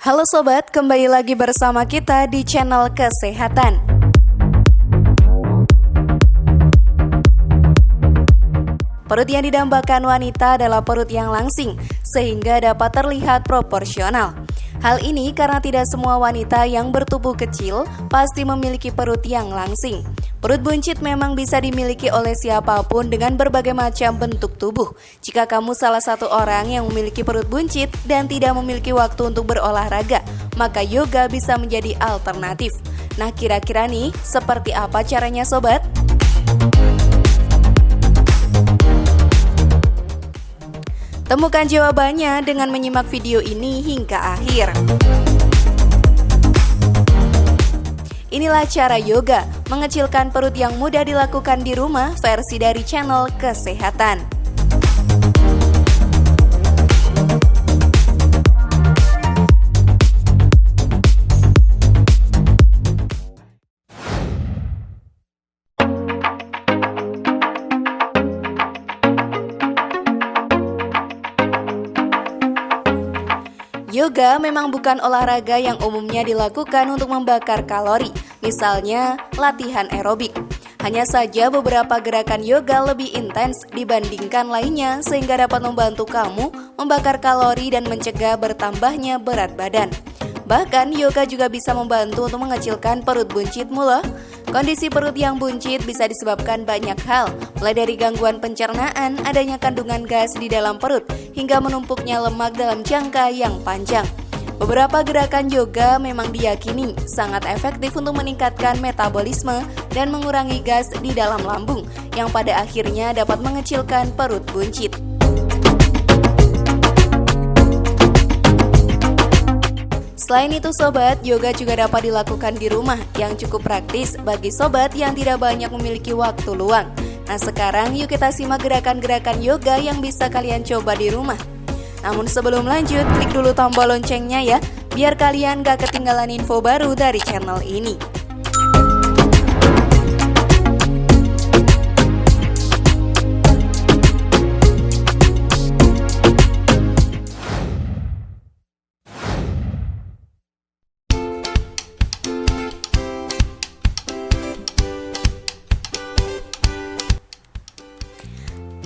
Halo sobat, kembali lagi bersama kita di channel Kesehatan. Perut yang didambakan wanita adalah perut yang langsing, sehingga dapat terlihat proporsional. Hal ini karena tidak semua wanita yang bertubuh kecil pasti memiliki perut yang langsing. Perut buncit memang bisa dimiliki oleh siapapun dengan berbagai macam bentuk tubuh. Jika kamu salah satu orang yang memiliki perut buncit dan tidak memiliki waktu untuk berolahraga, maka yoga bisa menjadi alternatif. Nah, kira-kira nih, seperti apa caranya sobat? Temukan jawabannya dengan menyimak video ini hingga akhir. Inilah cara yoga, mengecilkan perut yang mudah dilakukan di rumah versi dari channel Kesehatan. Yoga memang bukan olahraga yang umumnya dilakukan untuk membakar kalori, misalnya latihan aerobik. Hanya saja beberapa gerakan yoga lebih intens dibandingkan lainnya sehingga dapat membantu kamu membakar kalori dan mencegah bertambahnya berat badan. Bahkan yoga juga bisa membantu untuk mengecilkan perut buncitmu loh. Kondisi perut yang buncit bisa disebabkan banyak hal, mulai dari gangguan pencernaan, adanya kandungan gas di dalam perut, hingga menumpuknya lemak dalam jangka yang panjang. Beberapa gerakan yoga memang diyakini sangat efektif untuk meningkatkan metabolisme dan mengurangi gas di dalam lambung, yang pada akhirnya dapat mengecilkan perut buncit. Selain itu sobat, yoga juga dapat dilakukan di rumah yang cukup praktis bagi sobat yang tidak banyak memiliki waktu luang. Nah sekarang yuk kita simak gerakan-gerakan yoga yang bisa kalian coba di rumah. Namun sebelum lanjut, klik dulu tombol loncengnya ya, biar kalian gak ketinggalan info baru dari channel ini.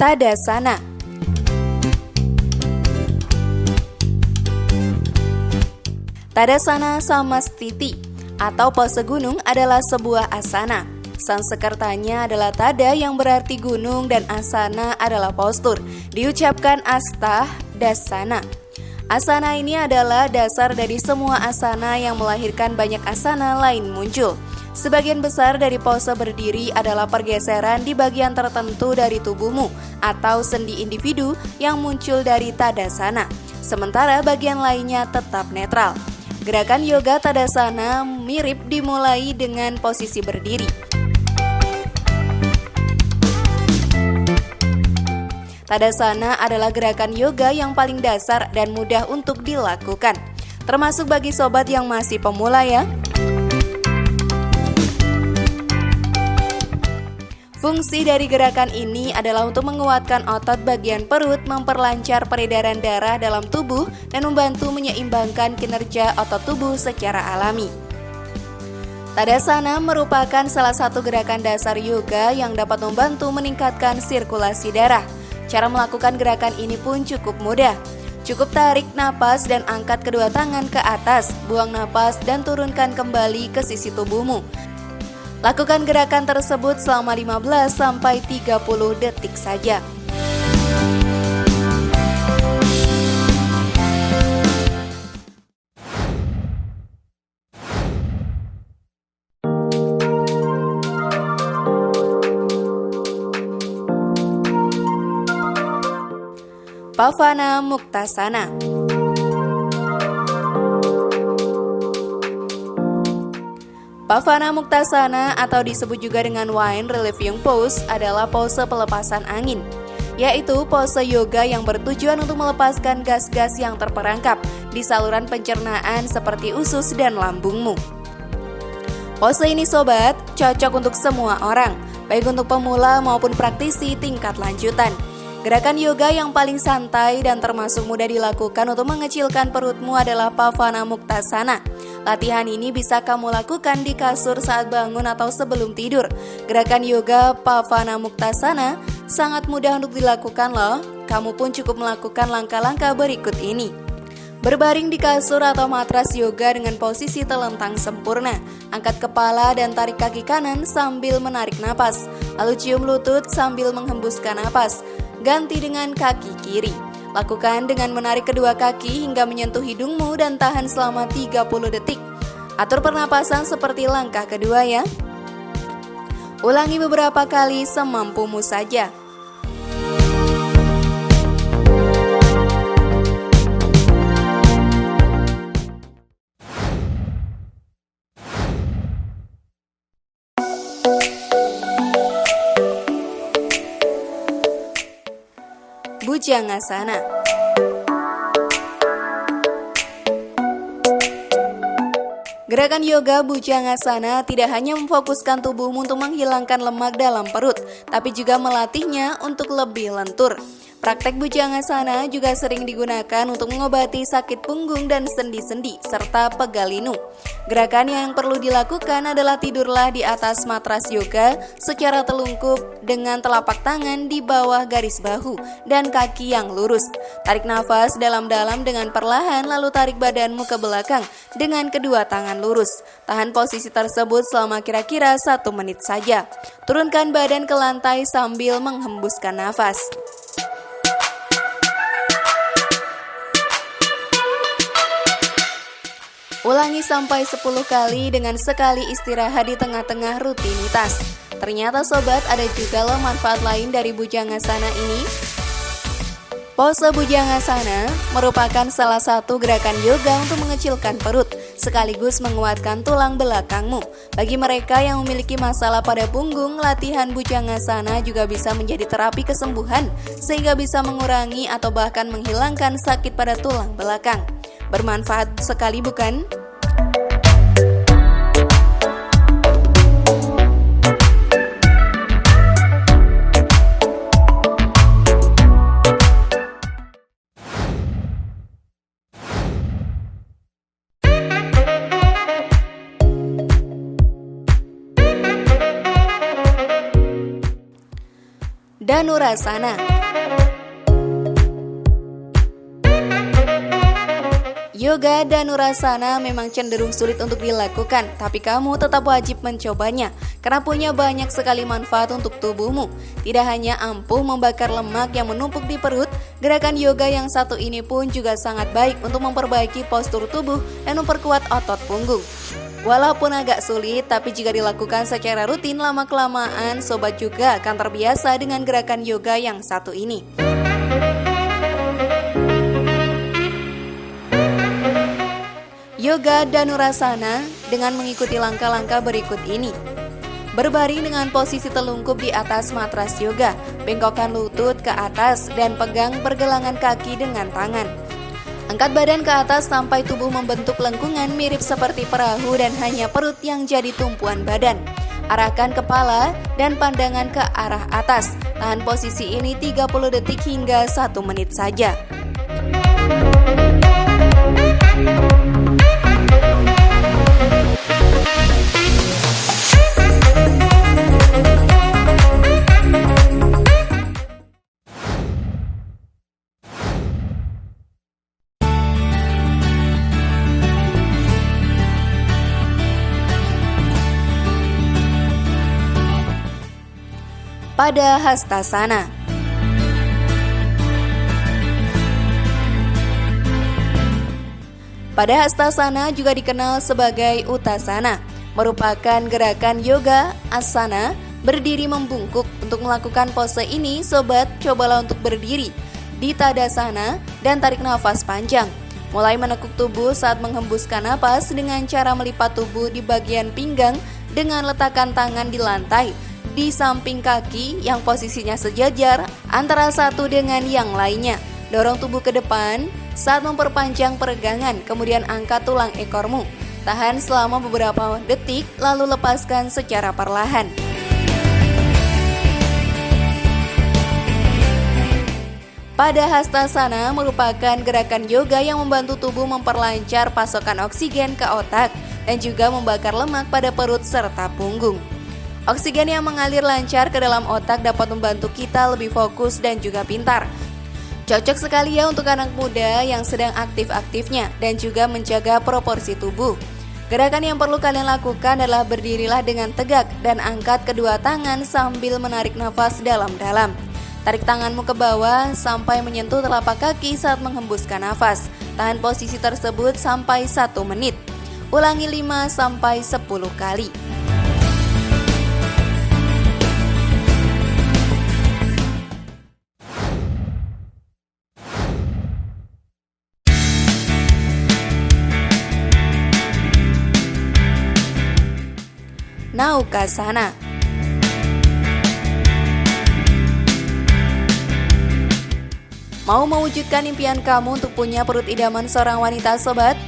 Tadasana. Tadasana Samastiti atau pose gunung adalah sebuah asana. Sanskertanya adalah tada yang berarti gunung dan asana adalah postur. Diucapkan asta dasana. Asana ini adalah dasar dari semua asana yang melahirkan banyak asana lain muncul. Sebagian besar dari pose berdiri adalah pergeseran di bagian tertentu dari tubuhmu atau sendi individu yang muncul dari tadasana, sementara bagian lainnya tetap netral. Gerakan yoga tadasana mirip dimulai dengan posisi berdiri. Tadasana adalah gerakan yoga yang paling dasar dan mudah untuk dilakukan, termasuk bagi sobat yang masih pemula ya. Fungsi dari gerakan ini adalah untuk menguatkan otot bagian perut, memperlancar peredaran darah dalam tubuh, dan membantu menyeimbangkan kinerja otot tubuh secara alami. Tadasana merupakan salah satu gerakan dasar yoga yang dapat membantu meningkatkan sirkulasi darah. Cara melakukan gerakan ini pun cukup mudah. Cukup tarik napas dan angkat kedua tangan ke atas, buang napas dan turunkan kembali ke sisi tubuhmu. Lakukan gerakan tersebut selama 15-30 detik saja. Pavana Muktasana. Pavana Muktasana atau disebut juga dengan Wine Relieving Pose adalah pose pelepasan angin, yaitu pose yoga yang bertujuan untuk melepaskan gas-gas yang terperangkap di saluran pencernaan seperti usus dan lambungmu. Pose ini sobat, cocok untuk semua orang, baik untuk pemula maupun praktisi tingkat lanjutan. Gerakan yoga yang paling santai dan termasuk mudah dilakukan untuk mengecilkan perutmu adalah Pavanamuktasana. Latihan ini bisa kamu lakukan di kasur saat bangun atau sebelum tidur. Gerakan yoga Pavanamuktasana sangat mudah untuk dilakukan loh. Kamu pun cukup melakukan langkah-langkah berikut ini. Berbaring di kasur atau matras yoga dengan posisi telentang sempurna. Angkat kepala dan tarik kaki kanan sambil menarik napas. Lalu cium lutut sambil menghembuskan napas. Ganti dengan kaki kiri. Lakukan dengan menarik kedua kaki hingga menyentuh hidungmu dan tahan selama 30 detik. Atur pernapasan seperti langkah kedua ya. Ulangi beberapa kali semampumu saja. Bhujangasana. Gerakan yoga Bhujangasana tidak hanya memfokuskan tubuhmu untuk menghilangkan lemak dalam perut, tapi juga melatihnya untuk lebih lentur. Praktek Bhujangasana juga sering digunakan untuk mengobati sakit punggung dan sendi-sendi, serta pegal linu. Gerakan yang perlu dilakukan adalah tidurlah di atas matras yoga secara telungkup dengan telapak tangan di bawah garis bahu dan kaki yang lurus. Tarik nafas dalam-dalam dengan perlahan lalu tarik badanmu ke belakang dengan kedua tangan lurus. Tahan posisi tersebut selama kira-kira 1 menit saja. Turunkan badan ke lantai sambil menghembuskan nafas. Ulangi sampai 10 kali dengan sekali istirahat di tengah-tengah rutinitas. Ternyata sobat, ada juga loh manfaat lain dari Bhujangasana ini. Pose Bhujangasana merupakan salah satu gerakan yoga untuk mengecilkan perut, sekaligus menguatkan tulang belakangmu. Bagi mereka yang memiliki masalah pada punggung, latihan Bhujangasana juga bisa menjadi terapi kesembuhan, sehingga bisa mengurangi atau bahkan menghilangkan sakit pada tulang belakang. Bermanfaat sekali bukan? Dhanurasana. Yoga Dhanurasana memang cenderung sulit untuk dilakukan, tapi kamu tetap wajib mencobanya karena punya banyak sekali manfaat untuk tubuhmu. Tidak hanya ampuh membakar lemak yang menumpuk di perut, gerakan yoga yang satu ini pun juga sangat baik untuk memperbaiki postur tubuh dan memperkuat otot punggung. Walaupun agak sulit, tapi jika dilakukan secara rutin lama-kelamaan, sobat juga akan terbiasa dengan gerakan yoga yang satu ini. Yoga Dhanurasana dengan mengikuti langkah-langkah berikut ini. Berbaring dengan posisi telungkup di atas matras yoga, bengkokkan lutut ke atas dan pegang pergelangan kaki dengan tangan. Angkat badan ke atas sampai tubuh membentuk lengkungan mirip seperti perahu dan hanya perut yang jadi tumpuan badan. Arahkan kepala dan pandangan ke arah atas. Tahan posisi ini 30 detik hingga 1 menit saja. Pada Hastasana. Pada Hastasana juga dikenal sebagai Uttasana, merupakan gerakan yoga asana berdiri membungkuk. Untuk melakukan pose ini, sobat, cobalah untuk berdiri di Tadasana dan tarik nafas panjang. Mulai menekuk tubuh saat menghembuskan napas dengan cara melipat tubuh di bagian pinggang dengan letakkan tangan di lantai di samping kaki yang posisinya sejajar antara satu dengan yang lainnya. Dorong tubuh ke depan saat memperpanjang peregangan, kemudian angkat tulang ekormu. Tahan selama beberapa detik, lalu lepaskan secara perlahan. Pada Hastasana merupakan gerakan yoga yang membantu tubuh memperlancar pasokan oksigen ke otak dan juga membakar lemak pada perut serta punggung. Oksigen yang mengalir lancar ke dalam otak dapat membantu kita lebih fokus dan juga pintar. Cocok sekali ya untuk anak muda yang sedang aktif-aktifnya dan juga menjaga proporsi tubuh. Gerakan yang perlu kalian lakukan adalah berdirilah dengan tegak dan angkat kedua tangan sambil menarik nafas dalam-dalam. Tarik tanganmu ke bawah sampai menyentuh telapak kaki saat menghembuskan nafas. Tahan posisi tersebut sampai 1 menit. Ulangi 5-10 kali. Naukasana. Mau mewujudkan impian kamu untuk punya perut idaman seorang wanita, sobat?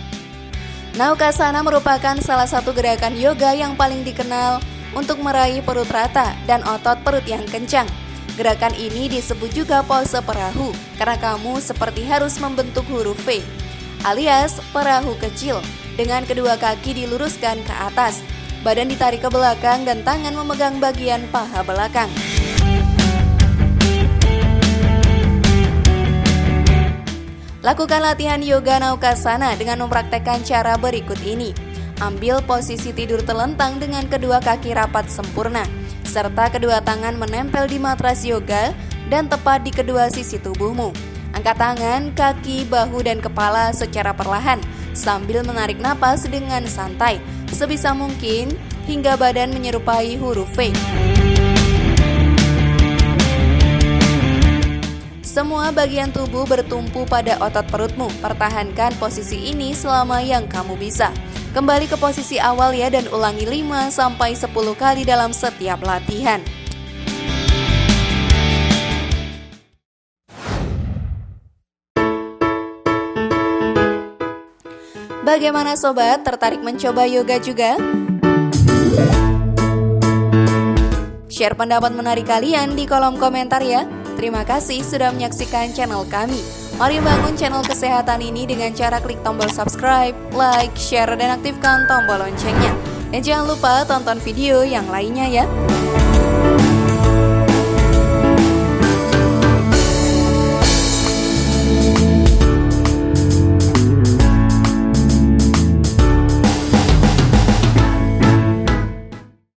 Naukasana merupakan salah satu gerakan yoga yang paling dikenal untuk meraih perut rata dan otot perut yang kencang. Gerakan ini disebut juga pose perahu karena kamu seperti harus membentuk huruf V, alias perahu kecil, dengan kedua kaki diluruskan ke atas, badan ditarik ke belakang dan tangan memegang bagian paha belakang. Lakukan latihan yoga Naukasana dengan mempraktekkan cara berikut ini. Ambil posisi tidur telentang dengan kedua kaki rapat sempurna, serta kedua tangan menempel di matras yoga dan tepat di kedua sisi tubuhmu. Angkat tangan, kaki, bahu, dan kepala secara perlahan sambil menarik napas dengan santai, sebisa mungkin hingga badan menyerupai huruf V. Semua bagian tubuh bertumpu pada otot perutmu. Pertahankan posisi ini selama yang kamu bisa. Kembali ke posisi awal ya dan ulangi 5-10 kali dalam setiap latihan. Bagaimana sobat, tertarik mencoba yoga juga? Share pendapat menarik kalian di kolom komentar ya. Terima kasih sudah menyaksikan channel kami. Mari bangun channel kesehatan ini dengan cara klik tombol subscribe, like, share, dan aktifkan tombol loncengnya. Dan jangan lupa tonton video yang lainnya ya.